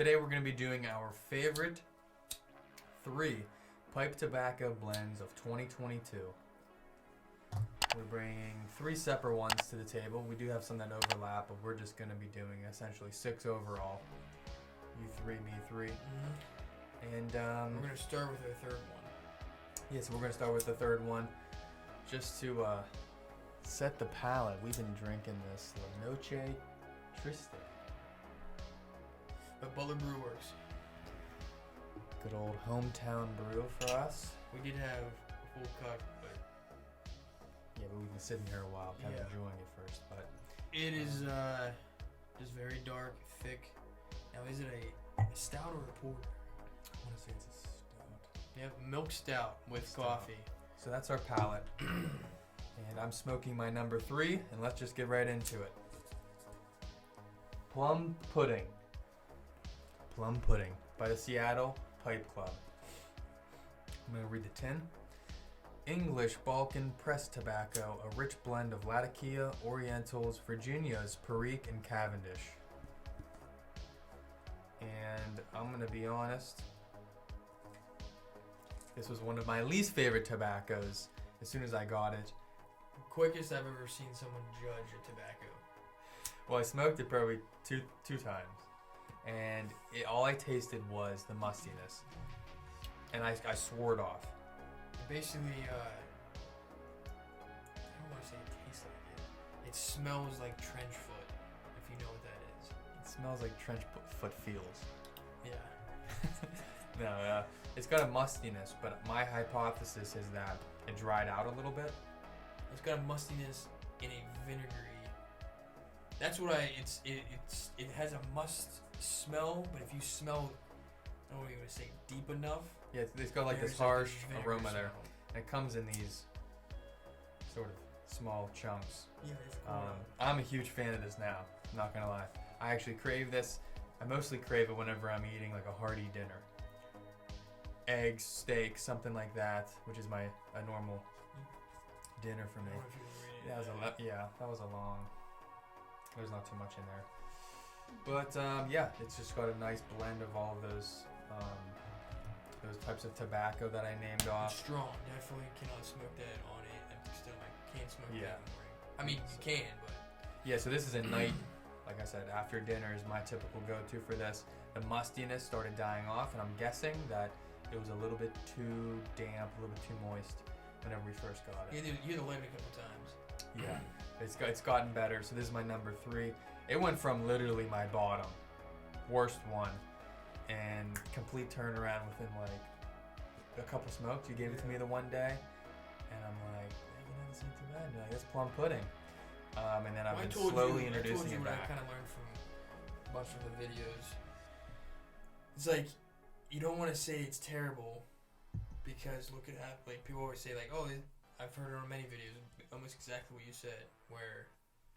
Today we're going to be doing our favorite 3 pipe tobacco blends of 2022. We're bringing 3 separate ones to the table. We do have some that overlap, but we're just going to be doing essentially 6 overall. You 3, me 3. Mm-hmm. And we're going to start with our third one. Yeah, so we're going to start with the third one. Just to set the palate, we've been drinking this La Noche Triste. The Butler Brew Works. Good old hometown brew for us. We did have a full cup, but... Yeah, but we've been sitting here a while, kind of enjoying it first, but... It is just very dark, thick. Now, is it a stout or a porter? I want to say it's a stout. Yep, milk stout with coffee. So that's our palate. And I'm smoking my number 3, and let's just get right into it. Plum Pudding. Plum Pudding by the Seattle Pipe Club. I'm going to read the tin. English Balkan pressed tobacco, a rich blend of Latakia, Orientals, Virginias, Perique, and Cavendish. And I'm going to be honest, this was one of my least favorite tobaccos as soon as I got it. Quickest I've ever seen someone judge a tobacco. Well, I smoked it probably two times, and all I tasted was the mustiness, and I swore it off. Basically, I don't want to say it tastes like it. It smells like trench foot, if you know what that is. It smells like trench foot feels. Yeah. No, it's got a mustiness, but my hypothesis is that it dried out a little bit. It's got a mustiness in a vinegary. That's what it has a must smell, but if you smell, I don't know what you're gonna say, deep enough. Yeah, it's got like this harsh aroma there. And it comes in these sort of small chunks. Yeah, it's cool. I'm a huge fan of this now, I'm not gonna lie. I actually crave this. I mostly crave it whenever I'm eating like a hearty dinner. Eggs, steak, something like that, which is a normal dinner for me. That was a long. There's not too much in there, but it's just got a nice blend of all of those types of tobacco that I named off. It's strong, definitely cannot smoke that on it. I'm still can't smoke that in the morning. I mean, you can, but yeah. So this is a night, like I said, after dinner is my typical go-to for this. The mustiness started dying off, and I'm guessing that it was a little bit too damp, a little bit too moist whenever we first got it. You had to light it a couple times. Yeah, it's gotten better. So this is my number 3. It went from literally my bottom, worst one, and complete turnaround within like a couple smokes. You gave it to me the one day, and I'm like, this ain't too bad. You're like, that's plum pudding. And then I've been slowly introducing it back. What I kind of learned from a bunch of the videos. It's like, you don't want to say it's terrible, because look at how, like, people always say, like, oh, I've heard it on many videos, almost exactly what you said, where,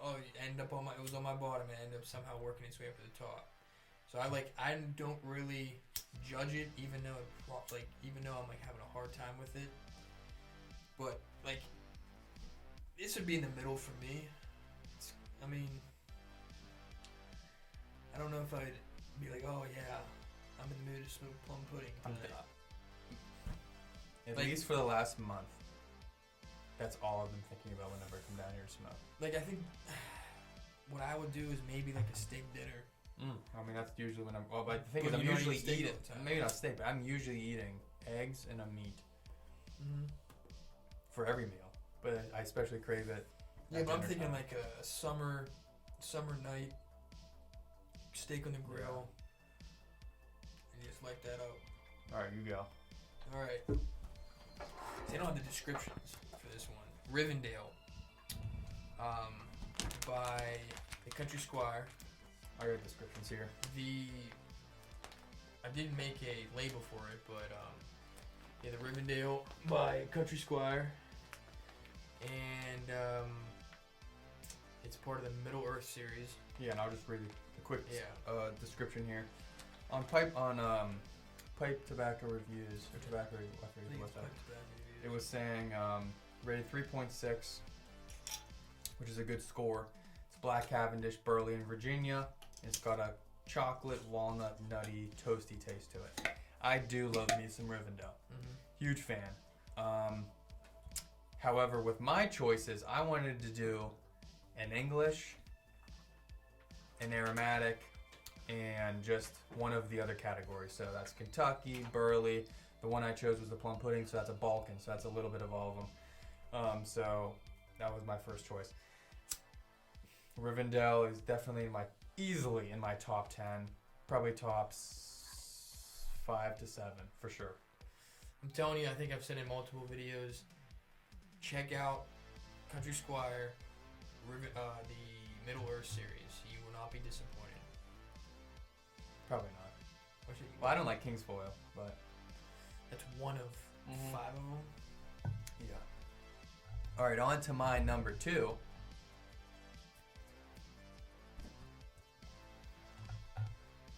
oh, it was on my bottom, and it ended up somehow working its way up to the top. So I don't really judge it, even though I'm like having a hard time with it. But like, this would be in the middle for me. I don't know if I'd be like, oh yeah, I'm in the mood to smoke plum pudding. At least for the last month. That's all I've been thinking about whenever I come down here to smoke. Like, I think what I would do is maybe like a steak dinner. I mean, that's usually when but the thing is, I'm usually eating, maybe not steak, but I'm usually eating eggs and a meat for every meal. But I especially crave it. Yeah, but I'm thinking like a summer night, steak on the grill, and just light that up. All right, you go. All right. They don't have the descriptions for this one. Rivendell, by the Country Squire. I got descriptions here. I didn't make a label for it, but the Rivendell by Country Squire, and it's part of the Middle Earth series. Yeah, and I'll just read a quick description here. On pipe tobacco reviews or tobacco. It was saying rated 3.6, which is a good score. It's Black Cavendish, Burley, and Virginia. It's got a chocolate, walnut, nutty, toasty taste to it. I do love me some Rivendell. Huge fan. However, with my choices, I wanted to do an English, an aromatic, and just one of the other categories. So that's Kentucky, Burley. The one I chose was the plum pudding, so that's a Balkan. So that's a little bit of all of them. So that was my first choice. Rivendell is definitely easily in my top 10. Probably tops 5 to 7 for sure. I'm telling you, I think I've said in multiple videos, check out Country Squire, the Middle Earth series. You will not be disappointed. Probably not. Well, I don't like King's Foil, but that's one of 5 of them. Yeah. All right, on to my number 2.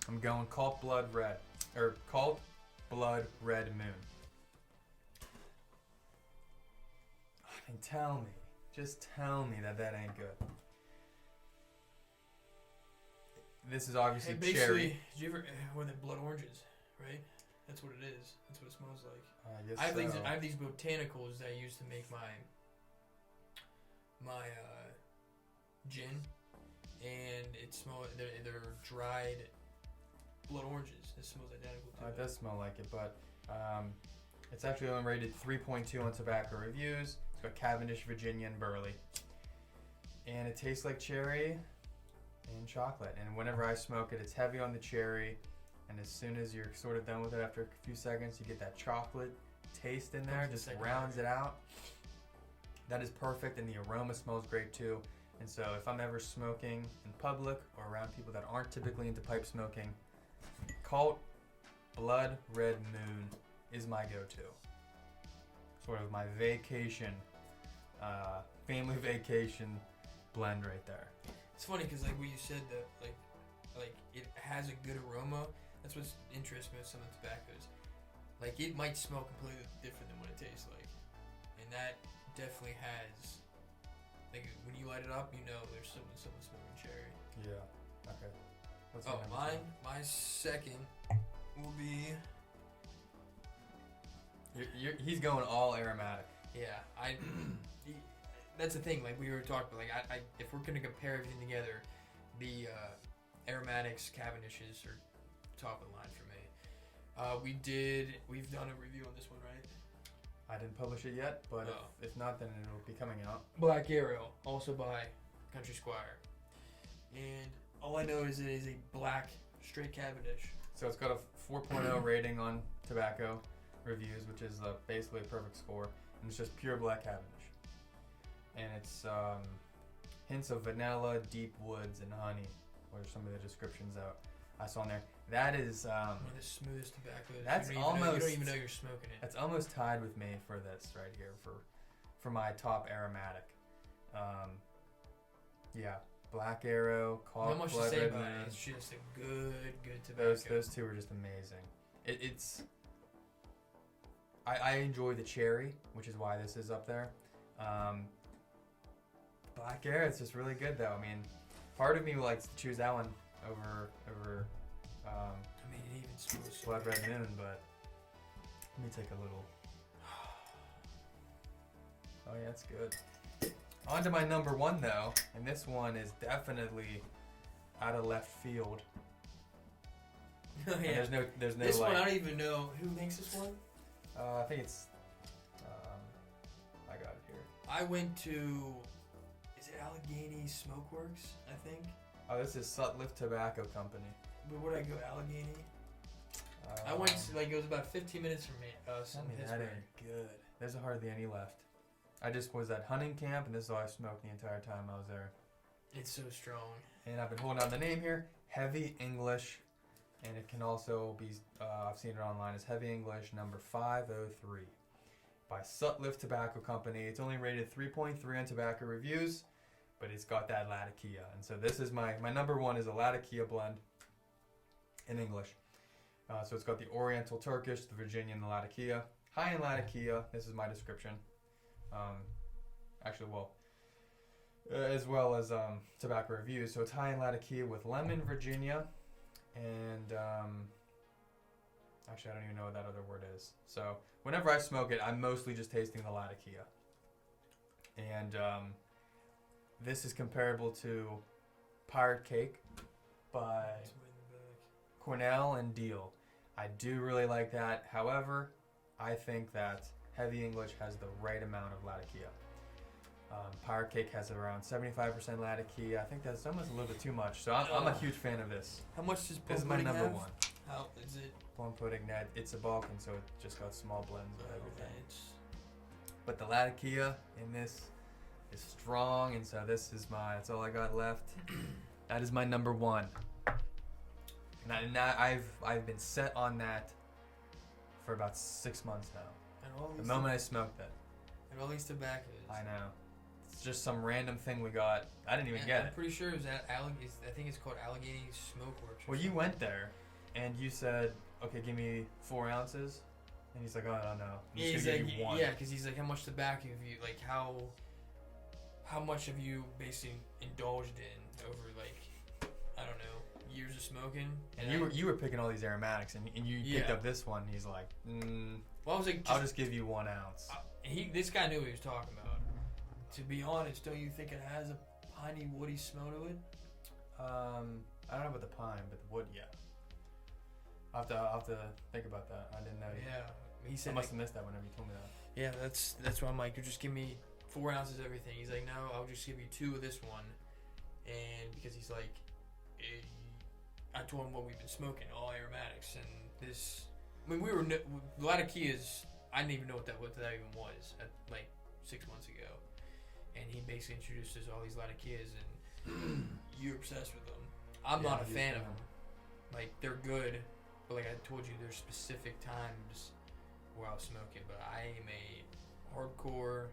I'm going Cult Blood Red Moon. I mean, just tell me that ain't good. This is obviously cherry. Did you ever, were they blood oranges, right? That's what it is. That's what it smells like. I guess I have these botanicals that I use to make my gin, and it smells. They're dried blood oranges. It smells identical to it. It does smell like it, but it's actually only rated 3.2 on tobacco reviews. It's got Cavendish, Virginia, and Burley, and it tastes like cherry and chocolate. And whenever I smoke it, it's heavy on the cherry, and as soon as you're sort of done with it after a few seconds, you get that chocolate taste in there. Just rounds it out. That is perfect, and the aroma smells great too. And so if I'm ever smoking in public or around people that aren't typically into pipe smoking, Cult Blood Red Moon is my go-to. Sort of my vacation, family vacation blend right there. It's funny because like what you said, that like it has a good aroma. That's what's interesting with some of the tobaccos. Like it might smell completely different than what it tastes like, and that definitely has. Like when you light it up, you know there's someone smoking cherry. Yeah. Okay. My second will be. He's going all aromatic. Yeah, that's the thing. Like we were talking about. Like if we're gonna compare everything together, the aromatics, Cavendishes are top of the line for me. We've done a review on this one, right? I didn't publish it yet, but if not, then it'll be coming out. Black Arrow, also by Country Squire, and all I know is it is a black straight Cavendish. So it's got a 4.0 rating on tobacco reviews, which is basically a perfect score, and it's just pure black Cavendish. And it's hints of vanilla, deep woods, and honey. What are some of the descriptions out I saw in there? That is one of the smoothest tobaccos. That's you don't even know you're smoking it. That's almost tied with me for this right here for my top aromatic. Yeah, Black Arrow, Not much to say about it. It's just a good tobacco. Those two are just amazing. It's I enjoy the cherry, which is why this is up there. Black Arrow, it's just really good though. I mean, part of me likes to choose that one over I mean, it even smells Blood Red Moon, but let me take a little. Oh yeah, it's good. On to my number 1 though, and this one is definitely out of left field. Oh, yeah. There's no this one I don't even know who makes this one. I think it's I got it here. I went to, is it Allegheny Smokeworks? I think. Oh, this is Sutliff Tobacco Company. But where did I go? Allegheny. I went to, it was about 15 minutes from me. That ain't good. There's hardly any left. I just was at hunting camp, and this is all I smoked the entire time I was there. It's so strong. And I've been holding on the name here, Heavy English, and it can also be, I've seen it online as Heavy English number 503 by Sutliff Tobacco Company. It's only rated 3.3 on tobacco reviews, but it's got that Latakia. And so this is my number 1 is a Latakia blend in English. So it's got the Oriental Turkish, the Virginian, the Latakia. High in Latakia, this is my description. As well as tobacco reviews. So it's high in Latakia with lemon, Virginia, and actually I don't even know what that other word is. So whenever I smoke it, I'm mostly just tasting the Latakia. And this is comparable to Pirate Cake by Cornell and Deal. I do really like that. However, I think that Heavy English has the right amount of Latakia. Pirate Cake has around 75% Latakia. I think that's almost a little bit too much. So I'm a huge fan of this. How much does Plum This is my pudding number have? one. How is it? Plum pudding, it's a Balkan, so it just got small blends of everything. Okay, But the Latakia in this is strong, and so this is that's all I got left. That is my number one. And I've been set on that for about 6 months now. And all The these moment I smoked it. and all these tobaccos. I know. It's just some random thing we got. I didn't even get I'm it. pretty sure it was at I think it's called Allegheny Smoke Works. Well, you went there, and you said, "Okay, give me 4 ounces," and he's like, "Oh, I don't know. I'm just He's gonna like, give you one." yeah, because he's like, how much tobacco have you like how much have you basically indulged in over like I don't know years of smoking? And you were picking all these aromatics, and you picked up this one. He's like, well, I was like, "I'll just give you 1 ounce." This guy knew what he was talking about. To be honest, don't you think it has a piney, woody smell to it? I don't know about the pine, but the wood, yeah. I'll have to think about that. I didn't know. Yeah, he I said. must have missed that whenever you told me that. Yeah, that's why I'm like, you just give me 4 ounces of everything. He's like, no, I'll just give you 2 of this one, and because he's like, I told him what we've been smoking, all aromatics, and this. I mean, a lot of Kias. I didn't even know what that even was at like 6 months ago, and he basically introduced us to all these Latakias, and you're obsessed with them. I'm not a fan of them. Like, they're good, but like I told you, there's specific times where I'll smoke it. But I am a hardcore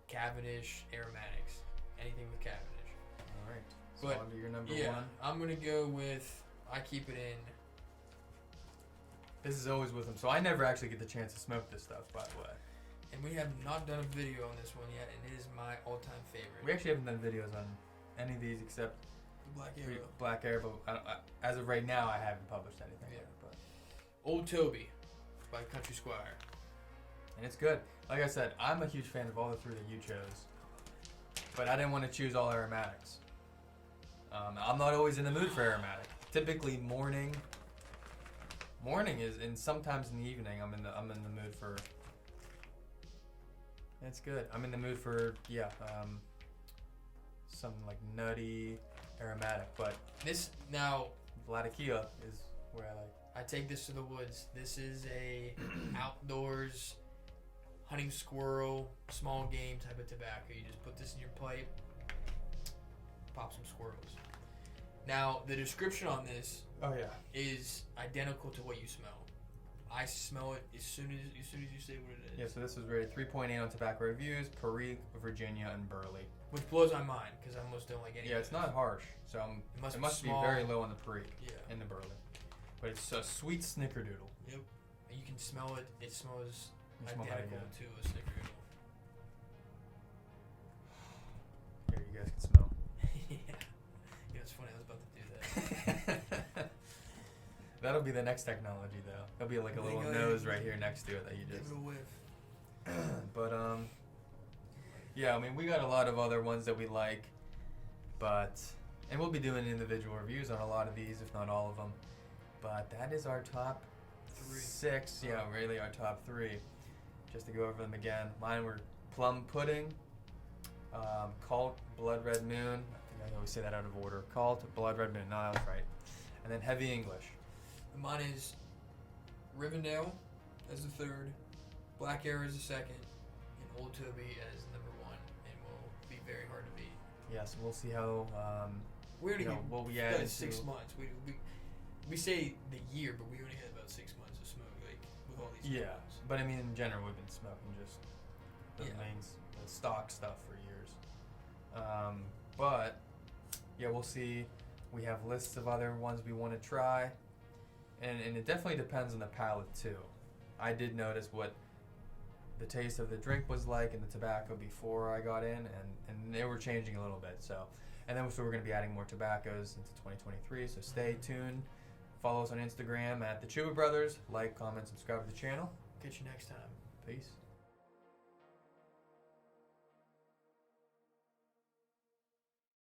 Cavendish aromatics. Anything with Cavendish. All right. So But, on to your number Yeah, one. I'm gonna go with. I keep it in. This is always with him, so I never actually get the chance to smoke this stuff, by the way. And we have not done a video on this one yet, and it is my all-time favorite. We actually haven't done videos on any of these except The Black Arrow. Black Air, but as of right now, I haven't published anything. Yeah. Yet, but Old Toby by Country Squire. and it's good. Like I said, I'm a huge fan of all the 3 that you chose, but I didn't want to choose all aromatics. I'm not always in the mood for aromatic. Typically, morning is, and sometimes in the evening, I'm in the mood for. It's good. I'm in the mood for something like nutty, aromatic, but This now, Latakia is where I like. I take this to the woods. This is a outdoors hunting squirrel, small game type of tobacco. You just put this in your pipe, pop some squirrels. Now, the description on this Oh yeah. is identical to what you smell. I smell it as soon as you say what it is. Yeah. So this was rated 3.8 on Tobacco Reviews, Perique, Virginia, and Burley. Which blows my mind because I almost don't like any. Yeah, of it's this. not harsh, so It it must must be be small. very low on the Perique Yeah. and the Burley. But it's a sweet snickerdoodle. Yep. You can smell it. It smells You smell that identical again. to a snickerdoodle. Here, you guys can smell. Yeah. It's funny. I was about to do that. That'll be the next technology, though. There'll be like a There you little go, nose yeah. right here next to it that you Give just. it a whiff. But yeah. I mean, we got a lot of other ones that we like, and we'll be doing individual reviews on a lot of these, if not all of them. But that is our top 6. Yeah, really our top 3. Just to go over them again. Mine were Plum Pudding, Cult, Blood Red Moon. I think I always say that out of order. Cult, Blood Red Moon. No, that was right. And then Heavy English. Mine is Rivendell as the 3rd, Black Arrow as the 2nd, and Old Toby as number 1, and will be very hard to beat. Yes, we'll see how. We already what we got add 6 into- months. We say the year, but we only had about 6 months of smoke, like with all these. Yeah, products. but I mean, in general, we've been smoking just the the stock stuff for years. But yeah, we'll see. We have lists of other ones we want to try, and it definitely depends on the palate too. I did notice what the taste of the drink was like and the tobacco before I got in, and they were changing a little bit. So, and then so we're going to be adding more tobaccos into 2023. So stay tuned Follow us on Instagram at the Chuba Brothers. Like, comment, subscribe to the channel. Catch you next time. Peace.